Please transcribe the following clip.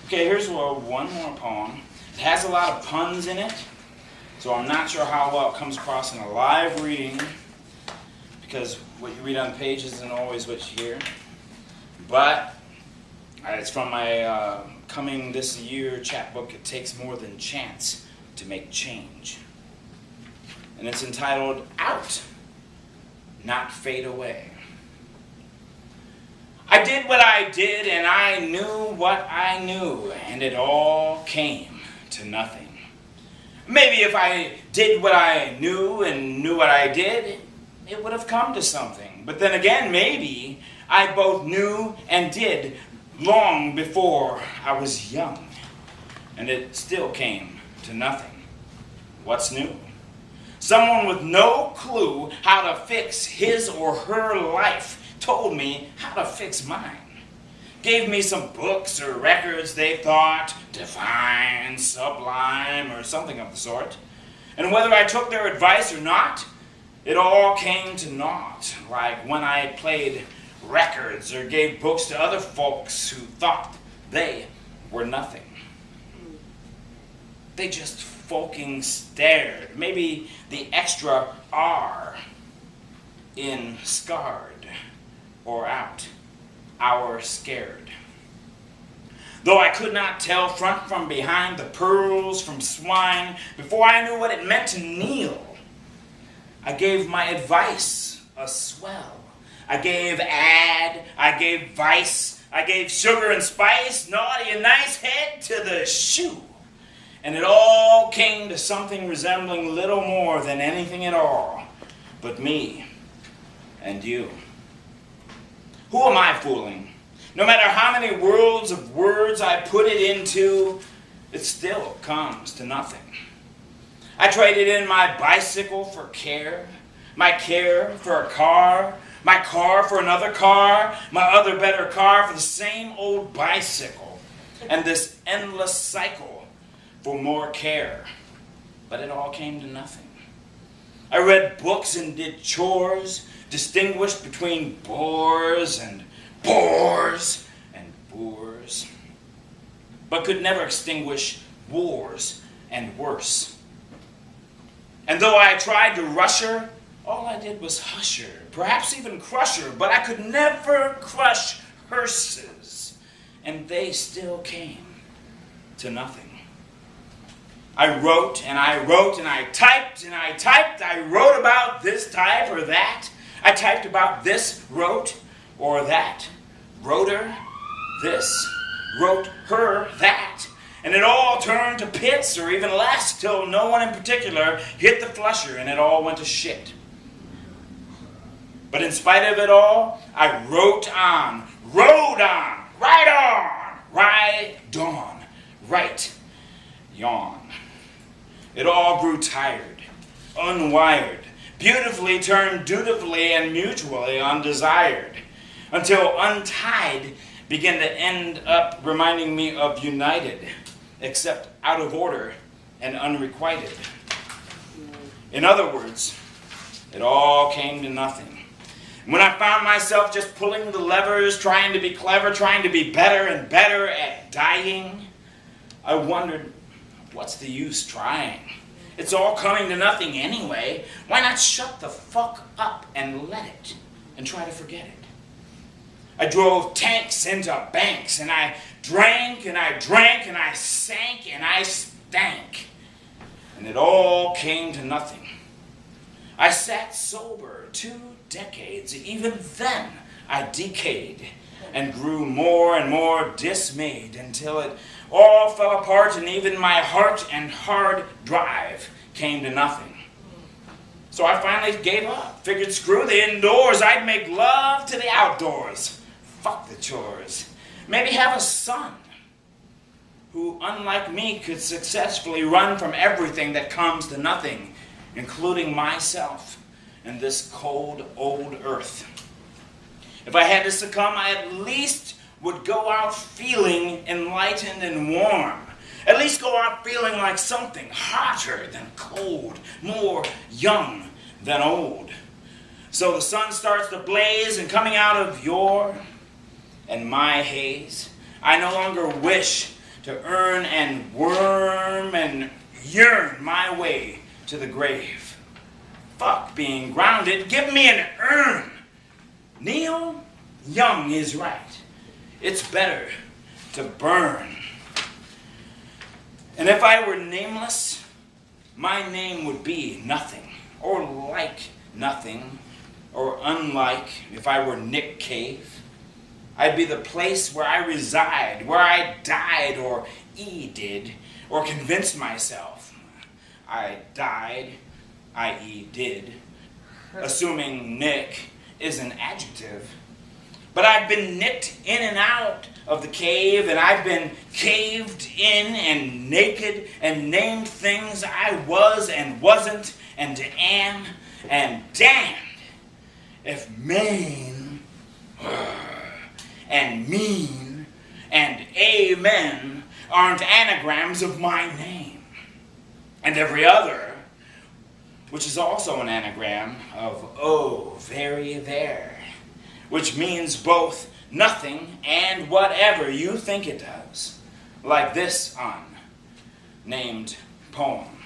Okay, here's one more poem. It has a lot of puns in it, so I'm not sure how well it comes across in a live reading, because what you read on the page isn't always what you hear. But it's from my coming this year chapbook, It Takes More Than Chance to Make Change. And it's entitled, Out, Not Fade Away. I did what I did, and I knew what I knew, and it all came to nothing. Maybe if I did what I knew and knew what I did, it would have come to something. But then again, maybe I both knew and did long before I was young, and it still came to nothing. What's new? Someone with no clue how to fix his or her life told me how to fix mine. Gave me some books or records they thought divine, sublime, or something of the sort. And whether I took their advice or not, it all came to naught, like when I played records or gave books to other folks who thought they were nothing. They just fucking stared. Maybe the extra R in scarred or out, our scared. Though I could not tell front from behind, the pearls from swine, before I knew what it meant to kneel, I gave my advice a swell. I gave ad, I gave vice, I gave sugar and spice, naughty and nice, head to the shoe. And it all came to something resembling little more than anything at all but me and you. Who am I fooling? No matter how many worlds of words I put it into, it still comes to nothing. I traded in my bicycle for care, my care for a car, my car for another car, my other better car for the same old bicycle, and this endless cycle for more care. But it all came to nothing. I read books and did chores, distinguished between bores and boors, but could never extinguish wars and worse. And though I tried to rush her, all I did was hush her, perhaps even crush her, but I could never crush hearses, and they still came to nothing. I wrote and I wrote and I typed and I typed. I wrote about this type or that. I typed about this, wrote, or that. Wrote her this, wrote her that. And it all turned to pits or even less till no one in particular hit the flusher and it all went to shit. But in spite of it all, I wrote on, rode on, right dawn, right yawn. It all grew tired, unwired, beautifully turned dutifully and mutually undesired, until untied began to end up reminding me of united, except out of order and unrequited. In other words, it all came to nothing. When I found myself just pulling the levers, trying to be clever, trying to be better and better at dying, I wondered, what's the use trying? It's all coming to nothing anyway. Why not shut the fuck up and let it, and try to forget it? I drove tanks into banks, and I drank, and I drank, and I sank, and I stank. And it all came to nothing. I sat sober 2 decades. Even then, I decayed and grew more and more dismayed until it all fell apart and even my heart and hard drive came to nothing. So I finally gave up. Figured screw the indoors. I'd make love to the outdoors. Fuck the chores. Maybe have a son who, unlike me, could successfully run from everything that comes to nothing, including myself and this cold, old earth. If I had to succumb, I at least would go out feeling enlightened and warm. At least go out feeling like something hotter than cold, more young than old. So the sun starts to blaze, and coming out of your and my haze, I no longer wish to earn and worm and yearn my way to the grave. Fuck being grounded, give me an urn. Neil Young is right. It's better to burn. And if I were nameless, my name would be nothing, or like nothing, or unlike if I were Nick Cave. I'd be the place where I reside, where I died, or did, or convinced myself I died, i.e. did, assuming Nick is an adjective. But I've been nicked in and out of the cave, and I've been caved in and naked and named things I was and wasn't and am and damned if Maine and mean and amen aren't anagrams of my name. And every other, which is also an anagram of oh, very there, which means both nothing and whatever you think it does, like this unnamed poem.